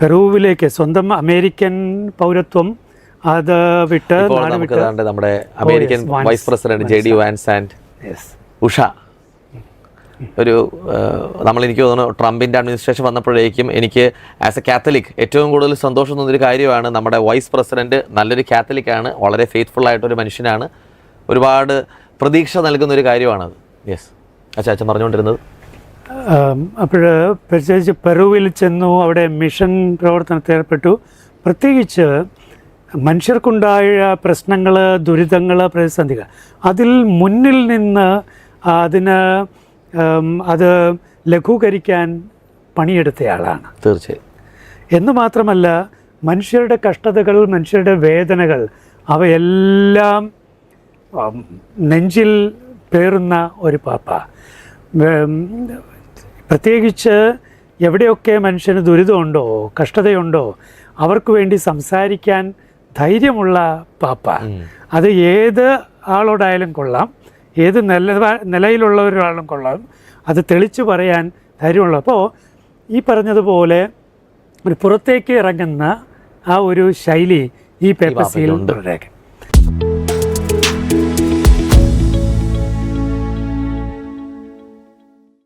പെറുവിലേക്ക് സ്വന്തം അമേരിക്കൻ പൗരത്വം അത് വിട്ട് നമ്മുടെ American vice president JD Vance and Usha ഒരു എനിക്ക് തോന്നുന്നു ട്രംപിൻ്റെ അഡ്മിനിസ്ട്രേഷൻ വന്നപ്പോഴേക്കും എനിക്ക് ആസ് എ കാത്തലിക് ഏറ്റവും കൂടുതൽ സന്തോഷം തോന്നിയൊരു കാര്യമാണ്. നമ്മുടെ വൈസ് പ്രസിഡന്റ് നല്ലൊരു കാത്തലിക്കാണ്, വളരെ ഫെയ്ത്ത്ഫുൾ ആയിട്ടൊരു മനുഷ്യനാണ്, ഒരുപാട് പ്രതീക്ഷ നൽകുന്നൊരു കാര്യമാണത്. യെസ് അച്ഛൻ പറഞ്ഞുകൊണ്ടിരുന്നത്. അപ്പോൾ പ്രത്യേകിച്ച് പെറുവിൽ ചെന്നു, അവിടെ മിഷൻ പ്രവർത്തനത്തിൽ ഏർപ്പെട്ടു. പ്രത്യേകിച്ച് മനുഷ്യർക്കുണ്ടായ പ്രശ്നങ്ങൾ, ദുരിതങ്ങൾ, പ്രതിസന്ധികൾ അതിൽ മുന്നിൽ നിന്ന് അത് ലഘൂകരിക്കാൻ പണിയെടുത്തയാളാണ് തീർച്ചയായും. എന്ന് മാത്രമല്ല മനുഷ്യരുടെ കഷ്ടതകൾ, മനുഷ്യരുടെ വേദനകൾ അവയെല്ലാം നെഞ്ചിൽ പേറുന്ന ഒരു പാപ്പ. പ്രത്യേകിച്ച് എവിടെയൊക്കെ മനുഷ്യന് ദുരിതമുണ്ടോ, കഷ്ടതയുണ്ടോ അവർക്ക് വേണ്ടി സംസാരിക്കാൻ ധൈര്യമുള്ള പാപ്പ. അത് ഏത് ആളോടായാലും കൊള്ളാം, ഏത് നിലയിലുള്ളവരാളും കൊള്ളാം, അത് തെളിച്ചു പറയാൻ ധൈര്യമുള്ള. അപ്പോൾ ഈ പറഞ്ഞതുപോലെ ഒരു പുറത്തേക്ക് ഇറങ്ങുന്ന ആ ഒരു ശൈലി ഈ പേപ്പസിൽ